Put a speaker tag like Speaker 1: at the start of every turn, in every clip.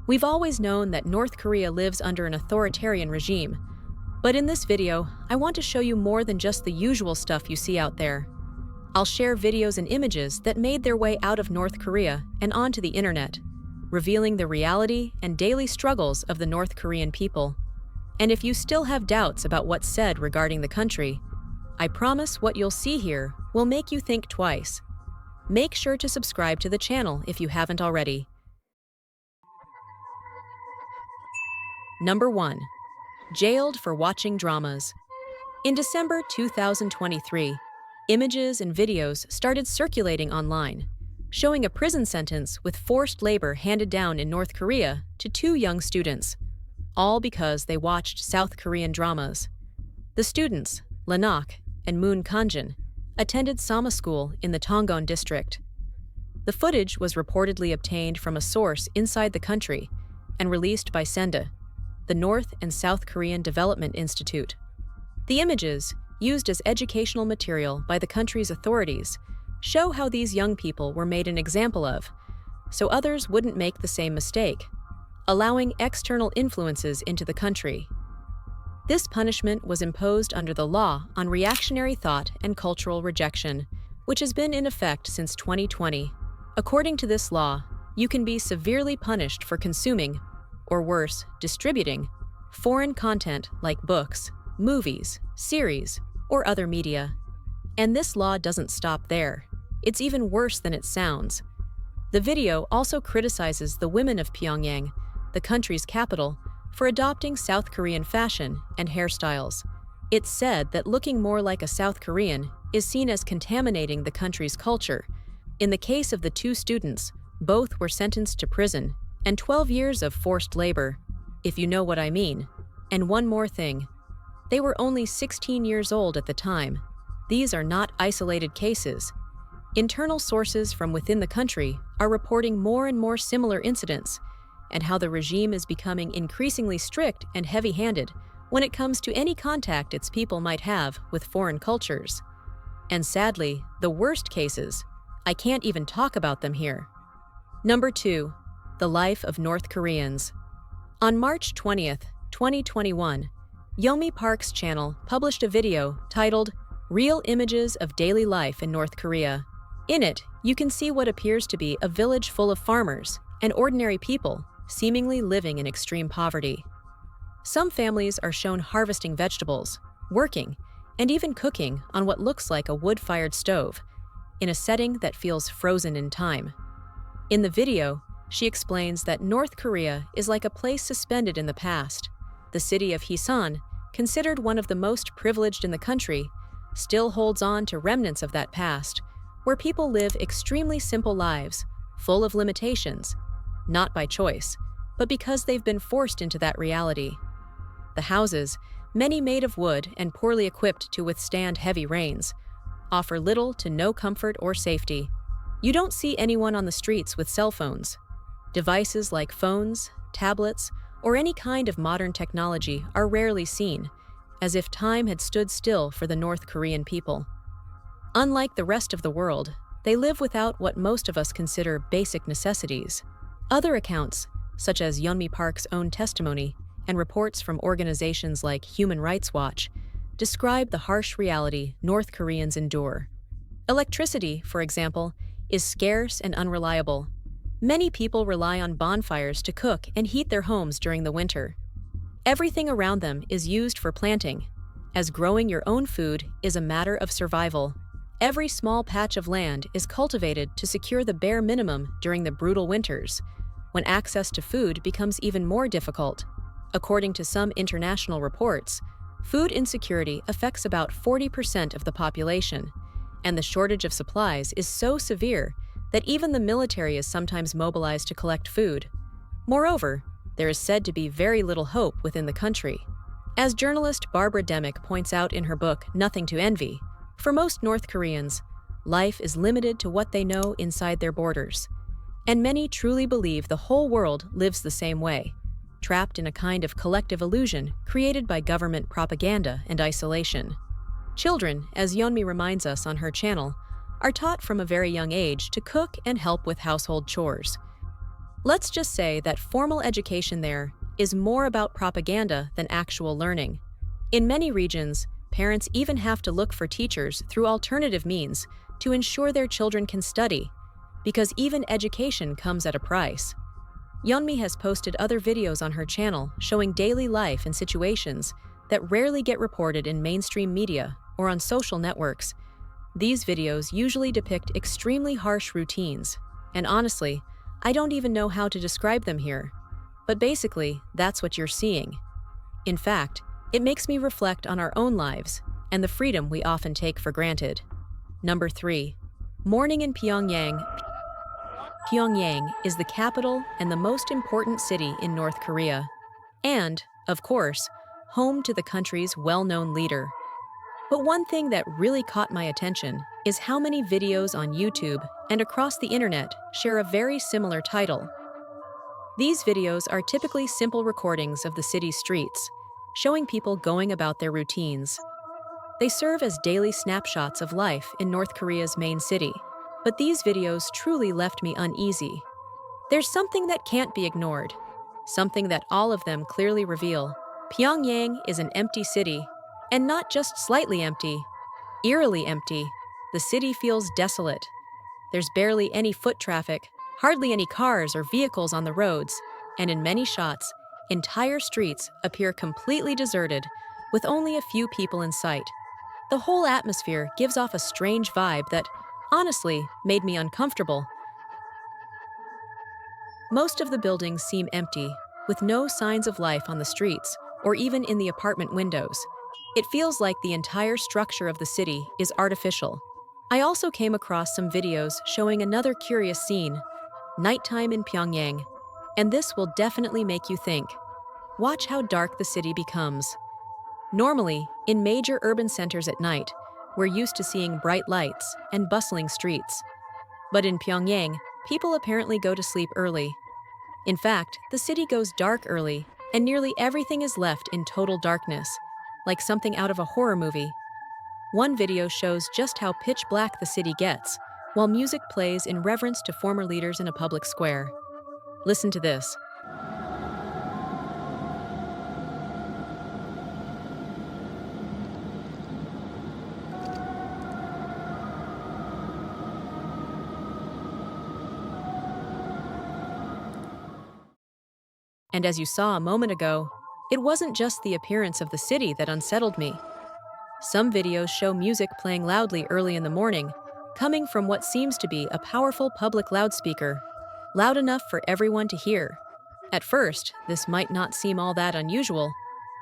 Speaker 1: We've always known that North Korea lives under an authoritarian regime, but in this video, I want to show you more than just the usual stuff you see out there. I'll share videos and images that made their way out of North Korea and onto the internet, revealing the reality and daily struggles of the North Korean people. And if you still have doubts about what's said regarding the country, I promise what you'll see here will make you think twice. Make sure to subscribe to the channel if you haven't already. Number 1. Jailed for watching dramas. In December 2023, images and videos started circulating online, showing a prison sentence with forced labor handed down in North Korea to 2 young students, all because they watched South Korean dramas. The students, Lanok and Moon Kanjin, attended Sama School in the Tonggon district. The footage was reportedly obtained from a source inside the country and released by Senda, the North and South Korean Development Institute. The images, used as educational material by the country's authorities, show how these young people were made an example of, so others wouldn't make the same mistake, allowing external influences into the country. This punishment was imposed under the Law on Reactionary Thought and Cultural Rejection, which has been in effect since 2020. According to this law, you can be severely punished for consuming, or worse, distributing, foreign content like books, movies, series, or other media. And this law doesn't stop there. It's even worse than it sounds. The video also criticizes the women of Pyongyang, the country's capital, for adopting South Korean fashion and hairstyles. It's said that looking more like a South Korean is seen as contaminating the country's culture. In the case of the 2 students, both were sentenced to prison and 12 years of forced labor, if you know what I mean. And one more thing. They were only 16 years old at the time. These are not isolated cases. Internal sources from within the country are reporting more and more similar incidents, and how the regime is becoming increasingly strict and heavy-handed when it comes to any contact its people might have with foreign cultures. And sadly, the worst cases, I can't even talk about them here. Number 2. The life of North Koreans. On March 20th, 2021, Yeonmi Park's channel published a video titled Real Images of Daily Life in North Korea. In it, you can see what appears to be a village full of farmers and ordinary people seemingly living in extreme poverty. Some families are shown harvesting vegetables, working, and even cooking on what looks like a wood-fired stove, in a setting that feels frozen in time. In the video, she explains that North Korea is like a place suspended in the past. The city of Hisan, considered one of the most privileged in the country, still holds on to remnants of that past, where people live extremely simple lives, full of limitations, not by choice, but because they've been forced into that reality. The houses, many made of wood and poorly equipped to withstand heavy rains, offer little to no comfort or safety. You don't see anyone on the streets with cell phones. Devices like phones, tablets, or any kind of modern technology are rarely seen, as if time had stood still for the North Korean people. Unlike the rest of the world, they live without what most of us consider basic necessities. Other accounts, such as Yeonmi Park's own testimony and reports from organizations like Human Rights Watch, describe the harsh reality North Koreans endure. Electricity, for example, is scarce and unreliable. Many people rely on bonfires to cook and heat their homes during the winter. Everything around them is used for planting, as growing your own food is a matter of survival. Every small patch of land is cultivated to secure the bare minimum during the brutal winters, when access to food becomes even more difficult. According to some international reports, food insecurity affects about 40% of the population, and the shortage of supplies is so severe that even the military is sometimes mobilized to collect food. Moreover, there is said to be very little hope within the country. As journalist Barbara Demick points out in her book Nothing to Envy, for most North Koreans, life is limited to what they know inside their borders, and many truly believe the whole world lives the same way, trapped in a kind of collective illusion created by government propaganda and isolation. Children, as Yeonmi reminds us on her channel, are taught from a very young age to cook and help with household chores. Let's just say that formal education there is more about propaganda than actual learning. In many regions, parents even have to look for teachers through alternative means to ensure their children can study, because even education comes at a price. Yeonmi has posted other videos on her channel showing daily life in situations that rarely get reported in mainstream media or on social networks. These videos usually depict extremely harsh routines, and honestly, I don't even know how to describe them here. But basically, that's what you're seeing. In fact, it makes me reflect on our own lives and the freedom we often take for granted. Number 3. Morning in Pyongyang. Pyongyang is the capital and the most important city in North Korea. And, of course, home to the country's well-known leader. But one thing that really caught my attention is how many videos on YouTube and across the internet share a very similar title. These videos are typically simple recordings of the city's streets, showing people going about their routines. They serve as daily snapshots of life in North Korea's main city, but these videos truly left me uneasy. There's something that can't be ignored, something that all of them clearly reveal. Pyongyang is an empty city, and not just slightly empty, eerily empty. The city feels desolate. There's barely any foot traffic, hardly any cars or vehicles on the roads, and in many shots, entire streets appear completely deserted, with only a few people in sight. The whole atmosphere gives off a strange vibe that, honestly, made me uncomfortable. Most of the buildings seem empty, with no signs of life on the streets or even in the apartment windows. It feels like the entire structure of the city is artificial. I also came across some videos showing another curious scene, nighttime in Pyongyang, and this will definitely make you think. Watch how dark the city becomes. Normally, in major urban centers at night, we're used to seeing bright lights and bustling streets. But in Pyongyang, people apparently go to sleep early. In fact, the city goes dark early, and nearly everything is left in total darkness, like something out of a horror movie. One video shows just how pitch black the city gets, while music plays in reverence to former leaders in a public square. Listen to this. And as you saw a moment ago, it wasn't just the appearance of the city that unsettled me. Some videos show music playing loudly early in the morning, coming from what seems to be a powerful public loudspeaker, loud enough for everyone to hear. At first, this might not seem all that unusual,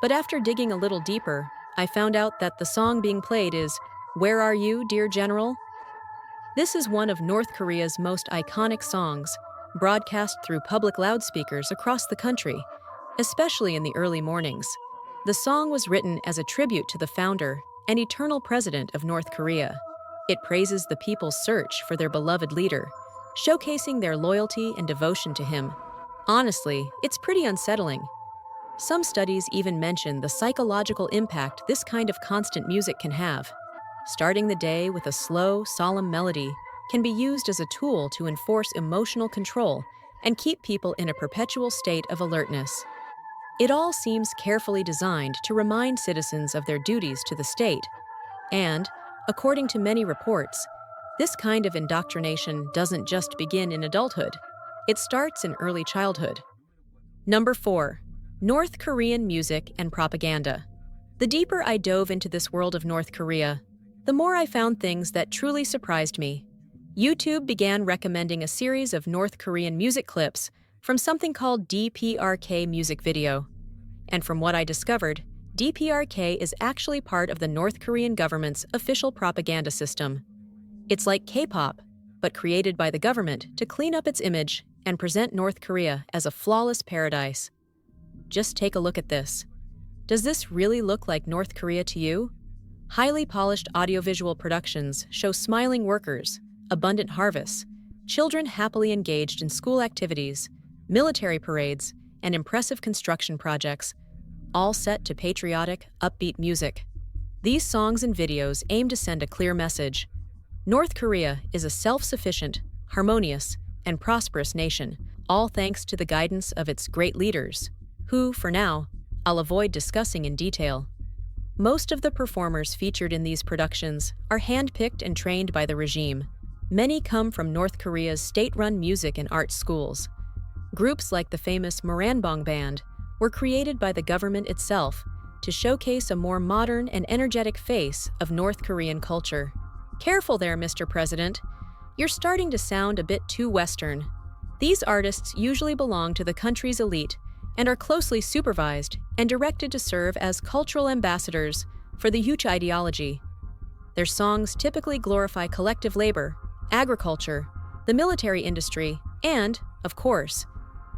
Speaker 1: but after digging a little deeper, I found out that the song being played is "Where Are You, Dear General?" This is one of North Korea's most iconic songs, broadcast through public loudspeakers across the country, especially in the early mornings. The song was written as a tribute to the founder and eternal president of North Korea. It praises the people's search for their beloved leader, showcasing their loyalty and devotion to him. Honestly, it's pretty unsettling. Some studies even mention the psychological impact this kind of constant music can have. Starting the day with a slow, solemn melody can be used as a tool to enforce emotional control and keep people in a perpetual state of alertness. It all seems carefully designed to remind citizens of their duties to the state. And, according to many reports, this kind of indoctrination doesn't just begin in adulthood. It starts in early childhood. Number 4. North Korean music and propaganda. The deeper I dove into this world of North Korea, the more I found things that truly surprised me. YouTube began recommending a series of North Korean music clips from something called DPRK music video. And from what I discovered, DPRK is actually part of the North Korean government's official propaganda system. It's like K-pop, but created by the government to clean up its image and present North Korea as a flawless paradise. Just take a look at this. Does this really look like North Korea to you? Highly polished audiovisual productions show smiling workers, abundant harvests, children happily engaged in school activities, military parades, and impressive construction projects, all set to patriotic, upbeat music. These songs and videos aim to send a clear message. North Korea is a self-sufficient, harmonious, and prosperous nation, all thanks to the guidance of its great leaders, who, for now, I'll avoid discussing in detail. Most of the performers featured in these productions are handpicked and trained by the regime. Many come from North Korea's state-run music and art schools. Groups like the famous Moranbong Band were created by the government itself to showcase a more modern and energetic face of North Korean culture. Careful there, Mr. President. You're starting to sound a bit too Western. These artists usually belong to the country's elite and are closely supervised and directed to serve as cultural ambassadors for the Huche ideology. Their songs typically glorify collective labor, agriculture, the military industry, and, of course,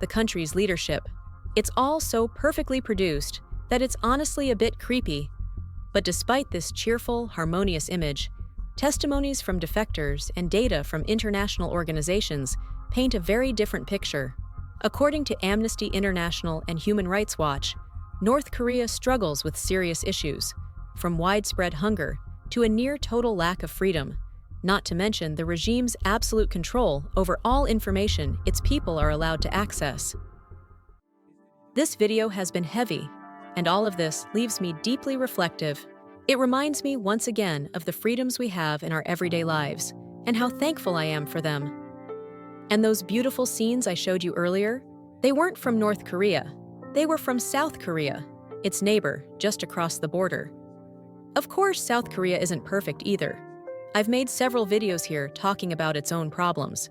Speaker 1: the country's leadership. It's all so perfectly produced that it's honestly a bit creepy. But despite this cheerful, harmonious image, testimonies from defectors and data from international organizations paint a very different picture. According to Amnesty International and Human Rights Watch, North Korea struggles with serious issues, from widespread hunger to a near-total lack of freedom, not to mention the regime's absolute control over all information its people are allowed to access. This video has been heavy, and all of this leaves me deeply reflective. It reminds me once again of the freedoms we have in our everyday lives, and how thankful I am for them. And those beautiful scenes I showed you earlier, they weren't from North Korea. They were from South Korea, its neighbor, just across the border. Of course, South Korea isn't perfect either. I've made several videos here talking about its own problems.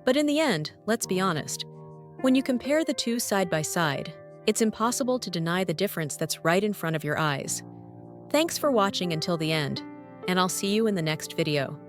Speaker 1: But in the end, let's be honest. When you compare the two side by side, it's impossible to deny the difference that's right in front of your eyes. Thanks for watching until the end, and I'll see you in the next video.